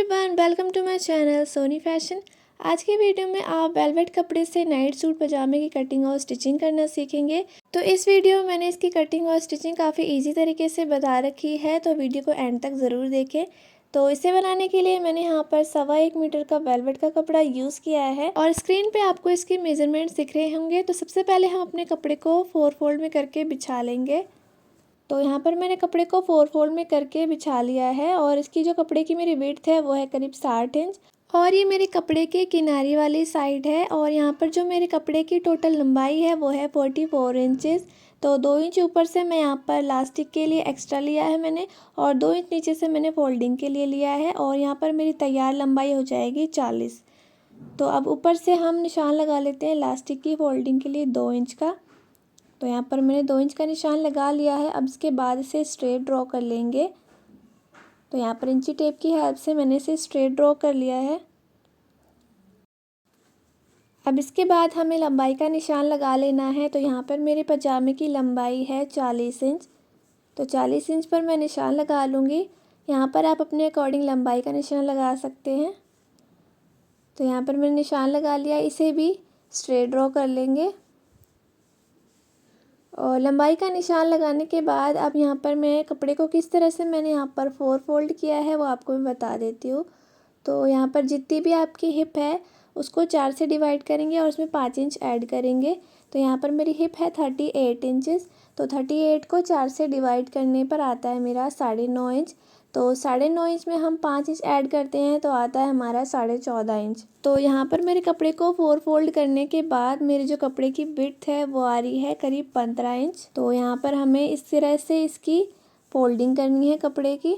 Everyone, welcome to my channel Soni fashion. आज की video में आप वेलवेट कपड़े से नाइट सूट पजामे की कटिंग और स्टिचिंग करना सीखेंगे। तो इस वीडियो में मैंने इसकी कटिंग और स्टिचिंग काफ़ी इजी तरीके से बता रखी है, तो वीडियो को एंड तक ज़रूर देखें। तो इसे बनाने के लिए मैंने यहाँ पर 1.25 मीटर का वेलवेट का कपड़ा यूज़ किया है और स्क्रीन पे आपको इसके मेजरमेंट्स दिख रहे होंगे। तो सबसे पहले हम अपने कपड़े को 4 फोल्ड में करके बिछा लेंगे। तो यहाँ पर मैंने कपड़े को 4 फोल्ड में करके बिछा लिया है और इसकी जो कपड़े की मेरी विड्थ है वो है करीब 60 इंच और ये मेरे कपड़े के किनारे वाली साइड है। और यहाँ पर जो मेरे कपड़े की टोटल लंबाई है वो है 44 इंचेस। तो 2 इंच ऊपर से मैं यहाँ पर लास्टिक के लिए एक्स्ट्रा लिया है मैंने, और 2 इंच नीचे से मैंने फोल्डिंग के लिए लिया है, और यहाँ पर मेरी तैयार लंबाई हो जाएगी 40। तो अब ऊपर से हम निशान लगा लेते हैं लास्टिक की फोल्डिंग के लिए 2 इंच का। तो यहाँ पर मैंने 2 इंच का निशान लगा लिया है। अब इसके बाद इसे स्ट्रेट ड्रॉ कर लेंगे। तो यहाँ पर इंची टेप की हेल्प से मैंने इसे स्ट्रेट ड्रॉ कर लिया है। अब इसके बाद हमें लंबाई का निशान लगा लेना है। तो यहाँ पर मेरे पजामे की लंबाई है 40 इंच। तो 40 इंच पर मैं निशान लगा लूँगी। यहाँ पर आप अपने अकॉर्डिंग लंबाई का निशान लगा सकते हैं। तो यहाँ पर मैंने निशान लगा लिया, इसे भी स्ट्रेट ड्रॉ कर लेंगे। और लंबाई का निशान लगाने के बाद अब यहाँ पर मैं कपड़े को किस तरह से मैंने यहाँ पर 4 फोल्ड किया है वो आपको मैं बता देती हूँ। तो यहाँ पर जितनी भी आपकी हिप है उसको 4 से डिवाइड करेंगे और उसमें 5 इंच ऐड करेंगे। तो यहाँ पर मेरी हिप है 38 इंचेस। तो 38 को 4 से डिवाइड करने पर आता है मेरा 9.5 इंच। तो 9.5 इंच में हम 5 इंच ऐड करते हैं तो आता है हमारा 14.5 इंच। तो यहाँ पर मेरे कपड़े को 4 फोल्ड करने के बाद मेरे जो कपड़े की विड्थ है वो आ रही है करीब 15 इंच। तो यहाँ पर हमें इस तरह से इसकी फोल्डिंग करनी है कपड़े की।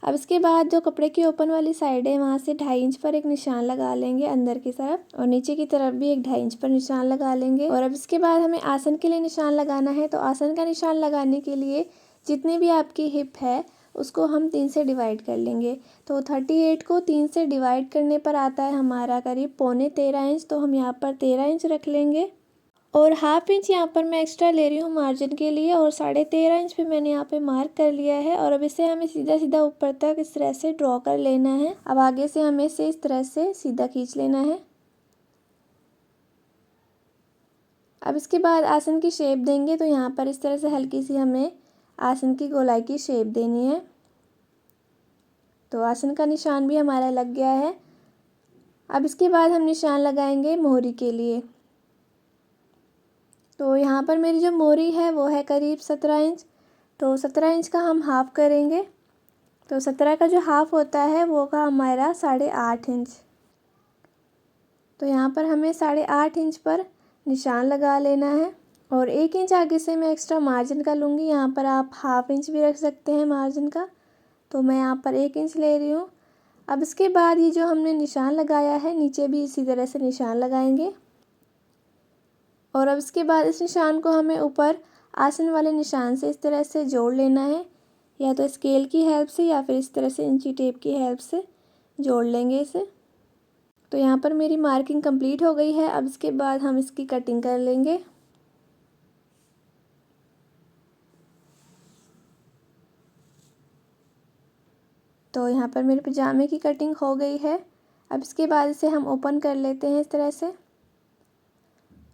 अब इसके बाद जो कपड़े की ओपन वाली साइड है वहाँ से 2.5 इंच पर एक निशान लगा लेंगे अंदर की तरफ, और नीचे की तरफ भी एक 2.5 इंच पर निशान लगा लेंगे। और अब इसके बाद हमें आसन के लिए निशान लगाना है। तो आसन का निशान लगाने के लिए जितनी भी आपकी हिप है उसको हम 3 से डिवाइड कर लेंगे। तो 38 को 3 से डिवाइड करने पर आता है हमारा करीब 13.25 इंच। तो हम यहाँ पर 13 इंच रख लेंगे और 1/2 इंच यहाँ पर मैं एक्स्ट्रा ले रही हूँ मार्जिन के लिए, और 13.5 इंच पे मैंने यहाँ पे मार्क कर लिया है। और अब इसे हमें सीधा सीधा ऊपर तक इस तरह से ड्रॉ कर लेना है। अब आगे से हमें इसे इस तरह से सीधा खींच लेना है। अब इसके बाद आसन की शेप देंगे। तो यहाँ पर इस तरह से हल्की सी हमें आसन की गोलाई की शेप देनी है। तो आसन का निशान भी हमारा लग गया है। अब इसके बाद हम निशान लगाएंगे मोहरी के लिए। तो यहाँ पर मेरी जो मोहरी है वो है करीब 17 इंच। तो 17 इंच का हम हाफ़ करेंगे। तो 17 का जो हाफ़ होता है वो का हमारा 8.5 इंच। तो यहाँ पर हमें 8.5 इंच पर निशान लगा लेना है और 1 इंच आगे से मैं एक्स्ट्रा मार्जिन का लूँगी। यहाँ पर आप 1/2 इंच भी रख सकते हैं मार्जिन का। तो मैं यहाँ पर 1 इंच ले रही हूँ। अब इसके बाद ये जो हमने निशान लगाया है नीचे भी इसी तरह से निशान लगाएंगे। और अब इसके बाद इस निशान को हमें ऊपर आसन वाले निशान से इस तरह से जोड़ लेना है, या तो स्केल की हेल्प से या फिर इस तरह से इंची टेप की हेल्प से जोड़ लेंगे इसे। तो यहाँ पर मेरी मार्किंग कंप्लीट हो गई है। अब इसके बाद हम इसकी कटिंग कर लेंगे। तो यहाँ पर मेरे पजामे की कटिंग हो गई है। अब इसके बाद इसे हम ओपन कर लेते हैं इस तरह से,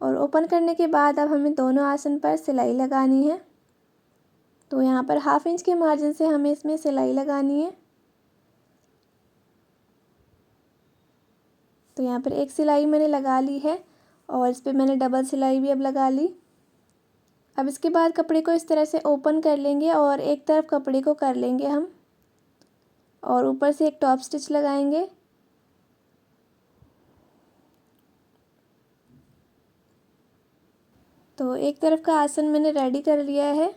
और ओपन करने के बाद अब हमें दोनों आसन पर सिलाई लगानी है। तो यहाँ पर 1/2 इंच के मार्जिन से हमें इसमें सिलाई लगानी है। तो यहाँ पर एक सिलाई मैंने लगा ली है और इस पर मैंने डबल सिलाई भी अब लगा ली। अब इसके बाद कपड़े को इस तरह से ओपन कर लेंगे और एक तरफ कपड़े को कर लेंगे हम, और ऊपर से एक टॉप स्टिच लगाएंगे। तो एक तरफ का आसन मैंने रेडी कर लिया है।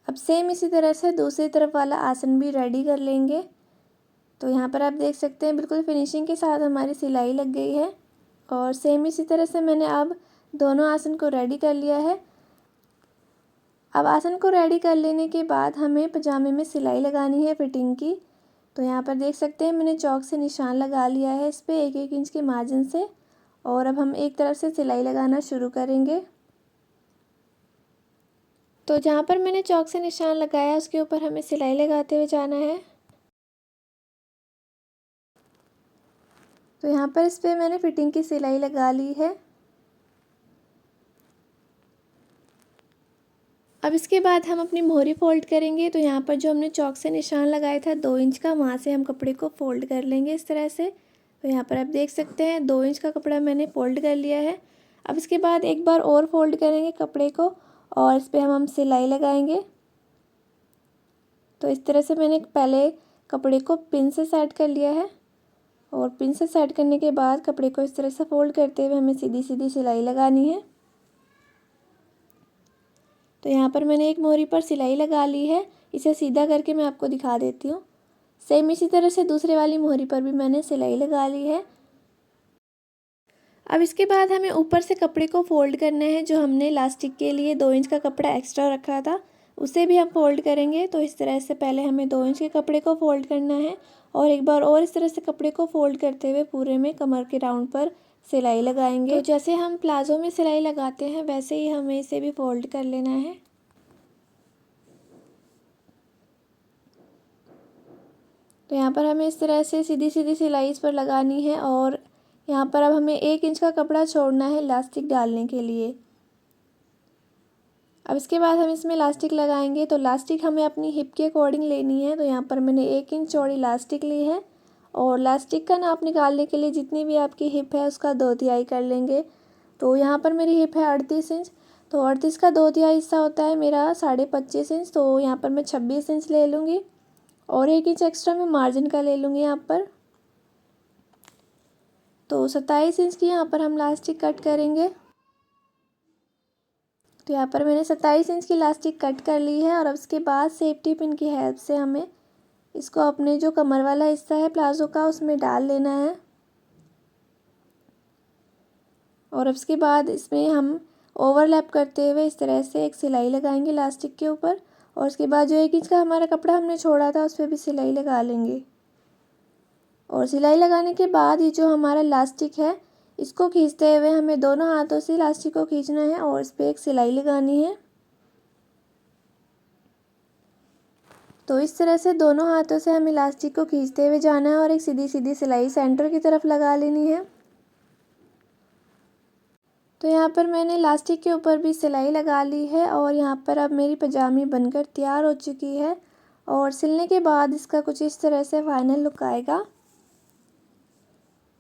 अब सेम इसी तरह से दूसरी तरफ वाला आसन भी रेडी कर लेंगे। तो यहाँ पर आप देख सकते हैं बिल्कुल फिनिशिंग के साथ हमारी सिलाई लग गई है, और सेम इसी तरह से मैंने अब दोनों आसन को रेडी कर लिया है। अब आसन को रेडी कर लेने के बाद हमें पजामे में सिलाई लगानी है फिटिंग की। तो यहाँ पर देख सकते हैं मैंने चौक से निशान लगा लिया है इस पर 1-1 इंच के मार्जिन से, और अब हम एक तरफ से सिलाई लगाना शुरू करेंगे। तो जहाँ पर मैंने चौक से निशान लगाया उसके ऊपर हमें सिलाई लगाते हुए जाना है। तो यहाँ पर इस पर मैंने फिटिंग की सिलाई लगा ली है। अब इसके बाद हम अपनी मोहरी फ़ोल्ड करेंगे। तो यहाँ पर जो हमने चौक से निशान लगाया था 2 इंच का, वहाँ से हम कपड़े को फ़ोल्ड कर लेंगे इस तरह से। तो यहाँ पर आप देख सकते हैं 2 इंच का कपड़ा मैंने फ़ोल्ड कर लिया है। अब इसके बाद एक बार और फ़ोल्ड करेंगे कपड़े को और इस पर हम सिलाई लगाएंगे। तो इस तरह से मैंने पहले कपड़े को पिन से सेट कर लिया है और पिन से सेट करने के बाद कपड़े को इस तरह से फ़ोल्ड करते हुए हमें सीधी सीधी सिलाई लगानी है। तो यहाँ पर मैंने एक मोहरी पर सिलाई लगा ली है। इसे सीधा करके मैं आपको दिखा देती हूँ। सेम इसी तरह से दूसरे वाली मोहरी पर भी मैंने सिलाई लगा ली है। अब इसके बाद हमें ऊपर से कपड़े को फ़ोल्ड करना है। जो हमने इलास्टिक के लिए 2 इंच का कपड़ा एक्स्ट्रा रखा था उसे भी हम फ़ोल्ड करेंगे। तो इस तरह से पहले हमें 2 इंच के कपड़े को फ़ोल्ड करना है और एक बार और इस तरह से कपड़े को फ़ोल्ड करते हुए पूरे में कमर के राउंड पर सिलाई लगाएंगे। तो जैसे हम प्लाज़ो में सिलाई लगाते हैं वैसे ही हमें इसे भी फ़ोल्ड कर लेना है। तो यहाँ पर हमें इस तरह से सीधी सीधी सिलाई इस पर लगानी है और यहाँ पर अब हमें 1 इंच का कपड़ा छोड़ना है इलास्टिक डालने के लिए। अब इसके बाद हम इसमें इलास्टिक लगाएंगे। तो इलास्टिक हमें अपनी हिप के अकॉर्डिंग लेनी है। तो यहाँ पर मैंने 1 इंच चौड़ी इलास्टिक ली है और इलास्टिक का नाप निकालने के लिए जितनी भी आपकी हिप है उसका 2/3 कर लेंगे। तो यहाँ पर मेरी हिप है 38 इंच। तो 38 का 2/3 हिस्सा होता है मेरा 25.5 इंच। तो यहाँ पर मैं 26 इंच ले लूँगी और 1 इंच एक्स्ट्रा मैं मार्जिन का ले लूँगी यहाँ पर। तो 27 इंच की यहाँ पर हम इलास्टिक कट करेंगे। तो यहाँ पर मैंने 27 इंच की इलास्टिक कट कर ली है और अब इसके बाद सेफ्टी पिन की हेल्प से हमें इसको अपने जो कमर वाला हिस्सा है प्लाज़ो का उसमें डाल लेना है। और अब इसके बाद इसमें हम ओवरलैप करते हुए इस तरह से एक सिलाई लगाएंगे इलास्टिक के ऊपर और उसके बाद जो 1 इंच का हमारा कपड़ा हमने छोड़ा था उस पर भी सिलाई लगा लेंगे। और सिलाई लगाने के बाद ये जो हमारा इलास्टिक है इसको खींचते हुए हमें दोनों हाथों से इलास्टिक को खींचना है और इस पर एक सिलाई लगानी है। तो इस तरह से दोनों हाथों से हमें इलास्टिक को खींचते हुए जाना है और एक सीधी सीधी सिलाई सेंटर की तरफ लगा लेनी है। तो यहाँ पर मैंने इलास्टिक के ऊपर भी सिलाई लगा ली है और यहाँ पर अब मेरी पजामी बनकर तैयार हो चुकी है और सिलने के बाद इसका कुछ इस तरह से फाइनल लुक आएगा।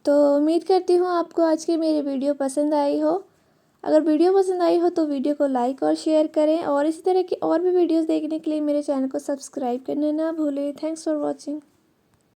तो उम्मीद करती हूँ आपको आज की मेरी वीडियो पसंद आई हो। अगर वीडियो पसंद आई हो तो वीडियो को लाइक और शेयर करें और इसी तरह की और भी वीडियोस देखने के लिए मेरे चैनल को सब्सक्राइब करना ना भूलें। Thanks for watching.